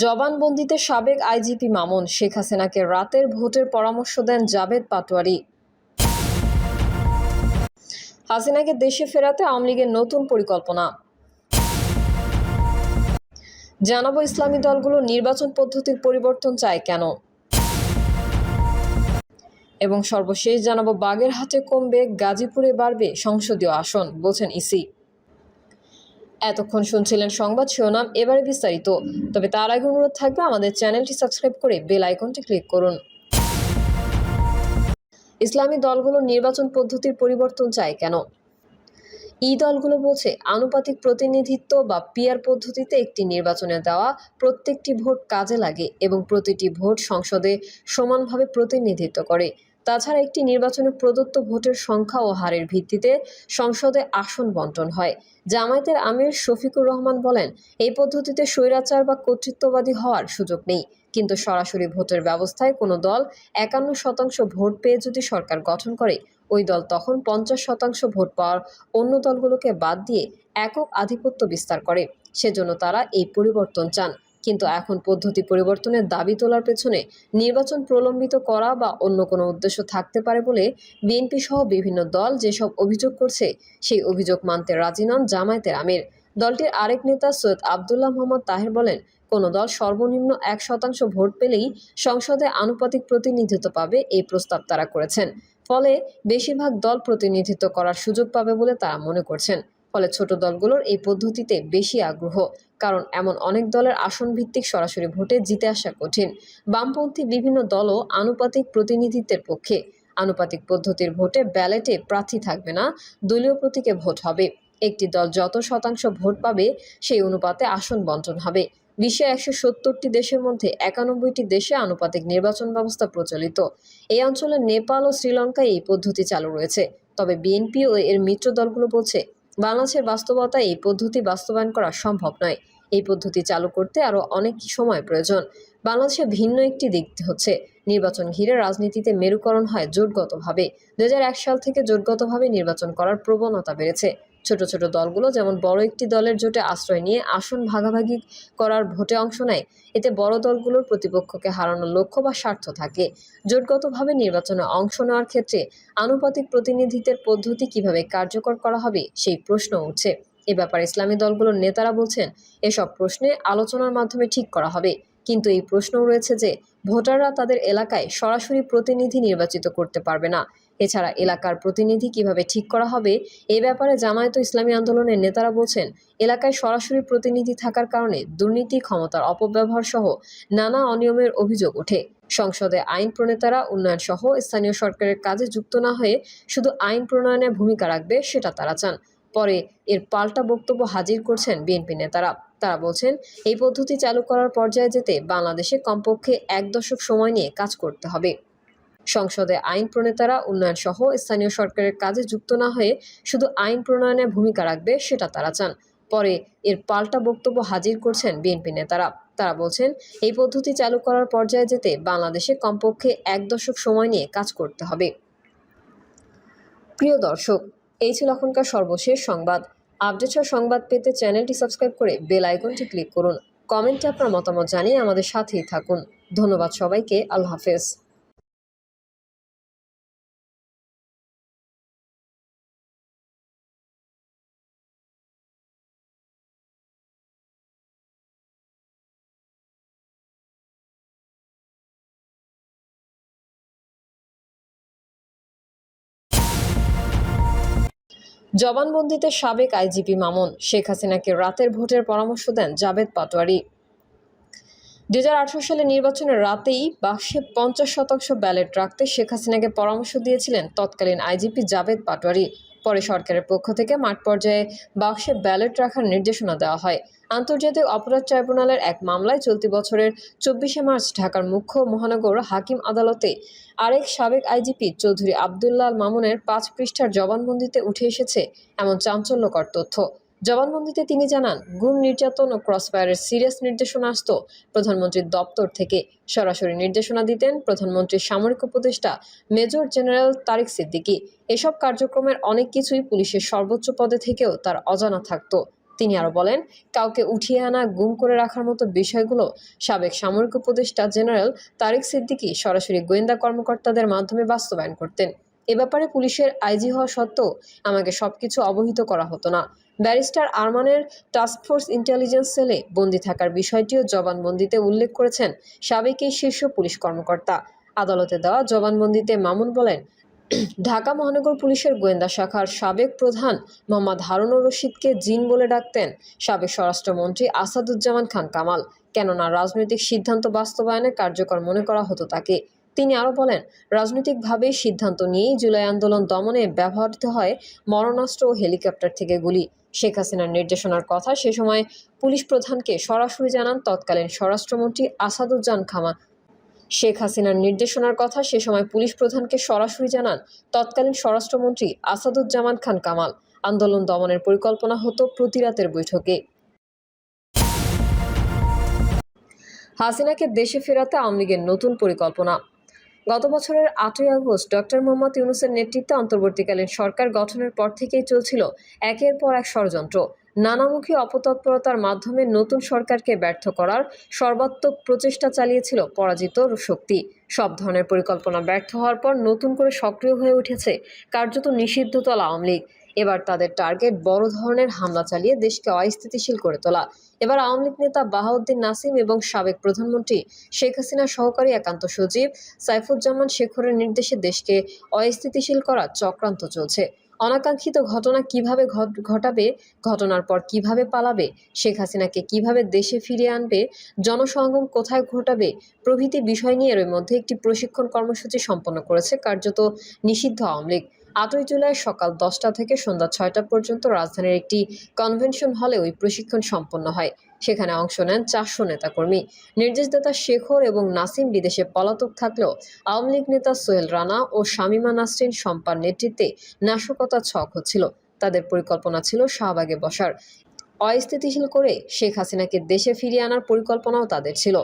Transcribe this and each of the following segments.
জবানবন্দিতে সাবেক আইজিপি মামুন, শেখ হাসিনাকে রাতের ভোটের পরামর্শ দেন জাবেদ পাটোয়ারি। হাসিনাকে দেশে ফেরাতে আওয়ামী লীগের নতুন পরিকল্পনা। জানাবো ইসলামী দলগুলো নির্বাচন পদ্ধতির পরিবর্তন চায় কেন, এবং সর্বশেষ জানাবো বাগেরহাটে কমবে, গাজীপুরে বাড়বে সংসদীয় আসন, বলছেন ইসি। এতক্ষণ শুনছিলেন সংবাদ শিরোনাম, এবারে বিস্তারিত। তবে তার আগে অনুরোধ থাকবে আমাদের চ্যানেলটি সাবস্ক্রাইব করে বেল আইকনটি ক্লিক করুন। ইসলামী দলগুলো নির্বাচন পদ্ধতির পরিবর্তন চায় কেন? দলগুলো বলছে, আনুপাতিক প্রতিনিধিত্ব বা পিআর পদ্ধতিতে একটি নির্বাচনে দেওয়া প্রত্যেকটি ভোট কাজে লাগে এবং প্রতিটি ভোট সংসদে সমানভাবে প্রতিনিধিত্ব করে। তাছাড়া একটি নির্বাচনে প্রদত্ত ভোটের সংখ্যা ও হারের ভিত্তিতে সংসদে আসন বণ্টন হয়। জামায়াতের আমির শফিকুর রহমান বলেন, এই পদ্ধতিতে স্বৈরাচার বা কর্তৃত্ববাদী হওয়ার সুযোগ নেই, কিন্তু সরাসরি ভোটের ব্যবস্থায় কোনো দল 51% ভোট পেয়ে যদি সরকার গঠন করে, ওই দল তখন 50% ভোট পাওয়ার অন্য দলগুলোকে বাদ দিয়ে একক আধিপত্য বিস্তার করে। সেজন্য তারা এই পরিবর্তন চান। কিন্তু এখন পদ্ধতি পরিবর্তনের দাবি তোলার পেছনে নির্বাচন প্রলম্বিত করা বা অন্য কোনো উদ্দেশ্য থাকতে পারে বলে বিএনপি সহ বিভিন্ন দল যেসব অভিযোগ করছে, সেই অভিযোগ মানতে রাজি নন জামায়াতের আমির। দলটির আরেক নেতা সৈয়দ আবদুল্লাহ মোহাম্মদ তাহের বলেন, কোনো দল সর্বনিম্ন 1% ভোট পেলেই সংসদে আনুপাতিক প্রতিনিধিত্ব পাবে, এই প্রস্তাব তারা করেছেন। ফলে বেশিরভাগ দল প্রতিনিধিত্ব করার সুযোগ পাবে বলে তারা মনে করছেন। ফলে ছোট দলগুলোর এই পদ্ধতিতে বেশি আগ্রহ, কারণ এমন অনেক দলের আসন ভিত্তিক সরাসরি ভোটে জিতে আসা কঠিন। বামপন্থী বিভিন্ন দলও আনুপাতিক প্রতিনিধিত্বের পক্ষে। আনুপাতিক পদ্ধতির ভোটে ব্যালটে প্রার্থী থাকবে না, দলীয় প্রতীকে ভোট হবে। একটি দল যত শতাংশ ভোট পাবে সেই অনুপাতে আসন বণ্টন হবে। বিশ্বের 170টি দেশের মধ্যে 91টি দেশে আনুপাতিক নির্বাচন ব্যবস্থা প্রচলিত। এই অঞ্চলে নেপাল ও শ্রীলঙ্কায় এই পদ্ধতি চালু রয়েছে। তবে বিএনপি ও এর মিত্র দলগুলো বলছে, বাংলাদেশের বাস্তবতায় এই পদ্ধতি বাস্তবায়ন করা সম্ভব নয়। এই পদ্ধতি চালু করতে আরও অনেক সময় প্রয়োজন। বাংলাদেশে ভিন্ন একটি দিক হচ্ছে, নির্বাচন ঘিরে রাজনীতিতে মেরুকরণ হয় জোটগতভাবে। 2001 সাল থেকে জোটগতভাবে নির্বাচন করার প্রবণতা বেড়েছে। ছোট ছোট দলগুলো যেমন বড় একটি দলের জোটে আশ্রয় নিয়ে আসন ভাগাভাগি করার ভোটে অংশ নেয়। এতে বড় দলগুলোর প্রতিপক্ষকে হারানোর লক্ষ্য বা স্বার্থ থাকে। জোটগতভাবে নির্বাচনে অংশ নেওয়ার ক্ষেত্রে আনুপাতিক প্রতিনিধিত্বের পদ্ধতি কিভাবে কার্যকর করা হবে, সেই প্রশ্ন উঠছে। এ ব্যাপারে ইসলামী দলগুলোর নেতারা বলছেন, এসব প্রশ্নে আলোচনার মাধ্যমে ঠিক করা হবে। কিন্তু এই প্রশ্নও রয়েছে যে, ভোটাররা তাদের এলাকায় সরাসরি প্রতিনিধি নির্বাচিত করতে পারবে না। এছাড়া এলাকার প্রতিনিধি কিভাবে ঠিক করা হবে, এ ব্যাপারে জামায়াত ইসলামী আন্দোলনের নেতারা বলছেন, এলাকায় সরাসরি প্রতিনিধি থাকার কারণে দুর্নীতি, ক্ষমতার অপব্যবহার সহ নানা অনিয়মের অভিযোগ ওঠে। সংসদে আইন প্রণেতারা উন্নয়ন সহ স্থানীয় সরকারের কাজে যুক্ত না হয়ে শুধু আইন প্রণয়নে ভূমিকা রাখবে, সেটা তারা চান। পরে এর পাল্টা বক্তব্য হাজির করছেন বিএনপি নেতারা। তারা বলছেন, এই পদ্ধতি চালু করার পর্যায়ে যেতে বাংলাদেশে কমপক্ষে 1 দশক সময় নিয়ে কাজ করতে হবে। সংসদে আইন প্রণেতারা উন্নয়ন সহ স্থানীয় সরকারের কাজে যুক্ত না হয়ে শুধু আইন প্রণয়নে ভূমিকা রাখবে, সেটা তারা চান। পরে এর পাল্টা বক্তব্য হাজির করছেন বিএনপি নেতারা। তারা বলছেন, এই পদ্ধতি চালু করার পর্যায়ে যেতে বাংলাদেশে কমপক্ষে 1 দশক সময় নিয়ে কাজ করতে হবে। প্রিয় দর্শক, এই ছিল এখনকার সর্বশেষ সংবাদ। আপডেট সংবাদ পেতে চ্যানেলটি সাবস্ক্রাইব করে বেল আইকনটি ক্লিক করুন। কমেন্টে আপনার মতামত জানিয়ে আমাদের সাথেই থাকুন। ধন্যবাদ সবাইকে। আল্লাহ হাফেজ। জবানবন্দিতে সাবেক আইজিপি মামুন, শেখ হাসিনাকে রাতের ভোটের পরামর্শ দেন জাবেদ পাটোয়ারি। 2018 সালের নির্বাচনের রাতেই বাক্সে 50% ব্যালট রাখতে শেখ হাসিনাকে পরামর্শ দিয়েছিলেন তৎকালীন আইজিপি জাবেদ পাটোয়ারি। পরে সরকারের পক্ষ থেকে মাঠ পর্যায়ে বাক্সে ব্যালট রাখার নির্দেশনা দেওয়া হয়। আন্তর্জাতিক অপরাধ ট্রাইব্যুনালের এক মামলায় চলতি বছরের 24শে মার্চ ঢাকার মুখ্য মহানগর হাকিম আদালতে আরেক সাবেক আইজিপি চৌধুরী আবদুল্লাহ আল মামুনের 5 পৃষ্ঠার জবানবন্দিতে উঠে এসেছে এমন চাঞ্চল্যকর তথ্য। জবানবন্দিতে তিনি জানান, গুম, নির্যাতন ও ক্রসফায়ারের সিরিয়াস নির্দেশনা আসত প্রধানমন্ত্রীর দপ্তর থেকে। সরাসরি নির্দেশনা দিতেন প্রধানমন্ত্রীর সামরিক উপদেষ্টা মেজর জেনারেল তারিক সিদ্দিকী। এসব কার্যক্রমের অনেক কিছুই পুলিশের সর্বোচ্চ পদে থেকেও তার অজানা থাকত। তিনি আরো বলেন, কাউকে উঠিয়ে আনা, গুম করে রাখার মতো বিষয়গুলো সাবেক সামরিক উপদেষ্টা জেনারেল তারিক সিদ্দিকী সরাসরি গোয়েন্দা কর্মকর্তাদের মাধ্যমে বাস্তবায়ন করতেন। এ ব্যাপারে পুলিশের আইজি হওয়া সত্ত্বেও আমাকে সবকিছু অবহিত করা হতো না। ব্যারিস্টার আরমানের টাস্কফোর্স ইন্টেলিজেন্স সেলে বন্দী থাকার বিষয়টিও জবানবন্দিতে উল্লেখ করেছেন সাবেক এই শীর্ষ পুলিশ কর্মকর্তা। আদালতে দেওয়া জবানবন্দিতে মামুন বলেন, ঢাকা মহানগর পুলিশের গোয়েন্দা শাখার সাবেক প্রধান মোহাম্মদ হারুনুর রশিদকে জিন বলে ডাকতেন সাবেক স্বরাষ্ট্রমন্ত্রী আসাদুজ্জামান খান কামাল, কেননা রাজনৈতিক সিদ্ধান্ত বাস্তবায়নে কার্যকর মনে করা হতো তাকে। তিনি আরও বলেন, রাজনৈতিকভাবেই সিদ্ধান্ত নিয়েই জুলাই আন্দোলন দমনে ব্যবহৃত হয় মরণাস্ত্র ও হেলিকপ্টার থেকে গুলি। শেখ হাসিনার নির্দেশনার কথা সে সময় পুলিশ প্রধানকে সরাসরি জানান তৎকালীন স্বরাষ্ট্রমন্ত্রী আসাদুজ্জামান খান। শেখ হাসিনার নির্দেশনার কথা সে সময় পুলিশ প্রধানকে সরাসরি জানান তৎকালীন স্বরাষ্ট্রমন্ত্রী আসাদুজ্জামান খান কামাল। আন্দোলন দমনের পরিকল্পনা হতো প্রতি রাতের বৈঠকে। হাসিনাকে দেশে ফেরাতে আওয়ামী লীগের নতুন পরিকল্পনা। গত বছরের 8ই আগস্ট ডক্টর মোহাম্মদ ইউনূসের নেতৃত্বে অন্তর্বর্তীকালীন সরকার গঠনের পর থেকেই চলছিল একের পর এক ষড়যন্ত্র। নানামুখী অপতৎপরতার মাধ্যমে নতুন সরকারকে ব্যর্থ করার সর্বাত্মক প্রচেষ্টা চালিয়েছিল পরাজিত শক্তি। সব ধরনের পরিকল্পনা ব্যর্থ হওয়ার পর নতুন করে সক্রিয় হয়ে উঠেছে কার্যত নিষিদ্ধদল আওয়ামী লীগ। এবার তাদের টার্গেট বড় ধরনের হামলা চালিয়ে দেশকে অস্থিতিশীল করে তোলা। এবার আওয়ামী লীগ নেতা বাহাউদ্দিন নাসিম এবং সাবেক প্রধানমন্ত্রী শেখ হাসিনার সহকারী একান্ত সচিব সাইফুজ্জামান শেখরের নির্দেশে দেশকে অস্থিতিশীল করার চক্রান্ত চলছে। অনাকাঙ্ক্ষিত ঘটনা কিভাবে ঘটাবে, ঘটনার পর কিভাবে পালাবে, শেখ হাসিনাকে কিভাবে দেশে ফিরিয়ে আনবে, জনসমাগম কোথায় ঘটাবে প্রভৃতি বিষয় নিয়ে এর মধ্যে একটি প্রশিক্ষণ কর্মসূচি সম্পন্ন করেছে কার্যত নিষিদ্ধ আওয়ামী লীগ। 8ই জুলাই সকাল 10টা থেকে সন্ধ্যা 6টা পর্যন্ত রাজধানীর একটি কনভেনশন হলে ওই প্রশিক্ষণ সম্পন্ন হয়। সেখানে অংশ নেন 400 নেতাকর্মী। নির্দেশদাতা শেখর এবং নাসিম বিদেশে পলাতক থাকলেও আওয়ামী লীগ নেতা সোহেল রানা ও শামীমা নাসরিন শম্পার নেতৃত্বে নাশকতা ছক হচ্ছিল। তাদের পরিকল্পনা ছিল শাহবাগে বসার, অস্থিতিশীল করে শেখ হাসিনাকে দেশে ফিরিয়ে আনার পরিকল্পনাও তাদের ছিল।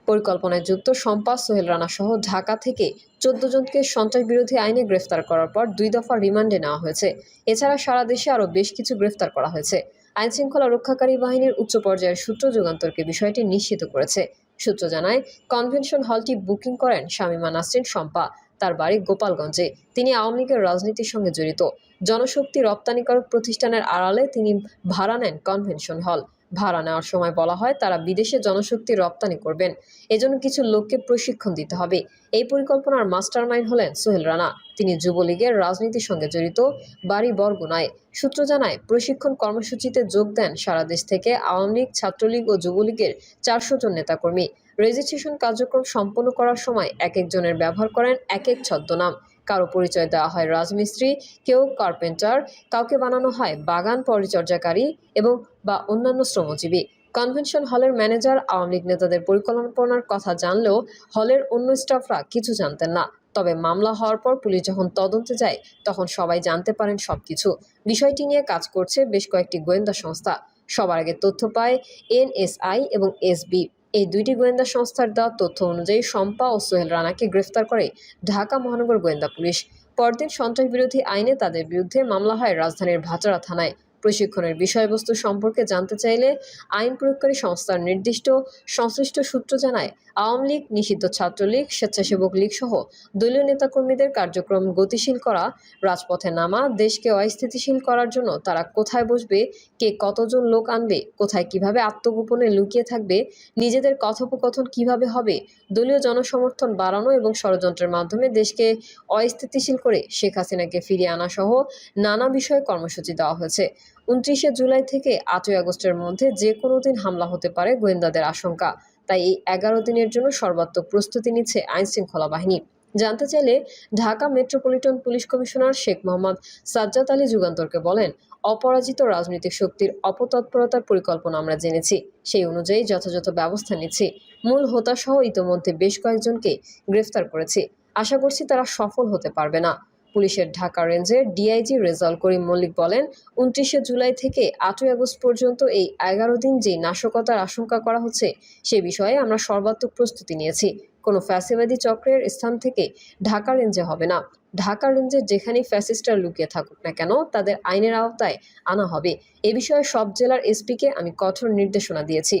পরিকল্পনায় যুক্ত শম্পা, সোহেল রানা সহ ঢাকা থেকে 14 জনকে সন্ত্রাস বিরোধী আইনে গ্রেফতার করার পর 2 দফা রিমান্ডে নেওয়া হয়েছে। এছাড়া সারা দেশে আরও বেশ কিছু গ্রেফতার করা হয়েছে। আইনশৃঙ্খলা রক্ষাকারী বাহিনীর উচ্চ পর্যায়ের সূত্র যুগান্তরকে বিষয়টি নিশ্চিত করেছে। সূত্র জানায়, কনভেনশন হলটি বুকিং করেন শামীমা নাসরিন শম্পা। তার বাড়ি গোপালগঞ্জে। তিনি আওয়ামী লীগের রাজনীতির সঙ্গে জড়িত। জনশক্তি রপ্তানিকারক প্রতিষ্ঠানের আড়ালে তিনি ভাড়া নেন কনভেনশন হল। ভাড়া নেওয়ার সময় বলা হয় তারা বিদেশে জনশক্তি রপ্তানি করবেন, এজন্য কিছু লোককে প্রশিক্ষণ দিতে হবে। এই পরিকল্পনার মাস্টারমাইন্ড হলেন সোহেল রানা। তিনি যুবলীগের রাজনীতির সঙ্গে জড়িত, বাড়ি বরগুনায়। সূত্র জানায়, প্রশিক্ষণ কর্মসূচিতে যোগ দেন সারা দেশ থেকে আওয়ামী লীগ, ছাত্রলীগ ও যুবলীগের 400 জন নেতাকর্মী। রেজিস্ট্রেশন কার্যক্রম সম্পন্ন করার সময় এক একজনের ব্যবহার করেন এক এক ছদ্মনাম। কারো পরিচয় দেওয়া হয় রাজমিস্ত্রি, কেউ কার্পেন্টার, কাউকে বানানো হয় বাগান পরিচর্যাকারী এবং বা অন্যান্য শ্রমজীবী। কনভেনশন হলের ম্যানেজার আওয়ামী লীগ নেতাদের পরিকল্পনার কথা জানলেও হলের অন্য স্টাফরা কিছু জানতেন না। তবে মামলা হওয়ার পর পুলিশ যখন তদন্তে যায় তখন সবাই জানতে পারেন সবকিছু। বিষয়টি নিয়ে কাজ করছে বেশ কয়েকটি গোয়েন্দা সংস্থা। সবার আগে তথ্য পায় এনএসআই এবং এসবি। এই দুইটি গোয়েন্দা সংস্থার দেওয়া তথ্য অনুযায়ী শম্পা ও সোহেল রানাকে গ্রেফতার করে ঢাকা মহানগর গোয়েন্দা পুলিশ। পরদিন সন্ত্রাস বিরোধী আইনে তাদের বিরুদ্ধে মামলা হয় রাজধানীর ভাটারা থানায়। প্রশিক্ষণের বিষয়বস্তু সম্পর্কে জানতে চাইলে আইন প্রয়োগকারী সংস্থার সংশ্লিষ্ট সূত্র জানায়, আওয়ামী লীগ, নিষিদ্ধ ছাত্রলীগ, স্বেচ্ছাসেবক লীগ সহ দলীয় নেতাকর্মীদের কার্যক্রম গতিশীল করা, রাজপথে নামা, দেশকে অস্থিতিশীল করার জন্য তারা কোথায় বসবে, কে কতজন লোক আনবে, কোথায় কিভাবে আত্মগোপনে লুকিয়ে থাকবে, নিজেদের কথোপকথন কিভাবে হবে, দলীয় জনসমর্থন বাড়ানো এবং ষড়যন্ত্রের মাধ্যমে দেশকে অস্থিতিশীল করে শেখ হাসিনাকে ফিরিয়ে আনা সহ নানা বিষয়ে কর্মসূচি দেওয়া হয়েছে। 29 জুলাই থেকে 8ই আগস্টের মধ্যে যে কোনো দিন হামলা হতে পারে গোয়েন্দাদের আশঙ্কা। তাই এই 11 দিনের জন্য সর্বাত্মক প্রস্তুতি নিচ্ছে আইনশৃঙ্খলা বাহিনী। জানতে চাইলে Dhaka Metropolitan Police commissioner Sheikh Mohammad Sajjad Ali যুগান্তরকে বলেন, অপরাজিত রাজনৈতিক শক্তির অপতৎপরতার পরিকল্পনা আমরা জেনেছি, সেই অনুযায়ী যথাযথ ব্যবস্থা নিচ্ছি। মূল হোতাসহ ইতোমধ্যে বেশ কয়েকজনকে গ্রেফতার করেছি। আশা করছি তারা সফল হতে পারবে না। পুলিশের ঢাকা রেঞ্জের ডিআইজি রেজাউল করিম মল্লিক বলেন, 29 জুলাই থেকে 8ই আগস্ট পর্যন্ত এই 11 দিন যে নাশকতার আশঙ্কা করা হচ্ছে সে বিষয়ে আমরা সর্বাত্মক প্রস্তুতি নিয়েছি। কোনো ফ্যাসিবাদী চক্রের স্থান থেকে ঢাকা রেঞ্জে হবে না। ঢাকা রেঞ্জের যেখানেই ফ্যাসিস্টরা লুকিয়ে থাকুক না কেন তাদের আইনের আওতায় আনা হবে। এ বিষয়ে সব জেলার এসপিকে আমি কঠোর নির্দেশনা দিয়েছি।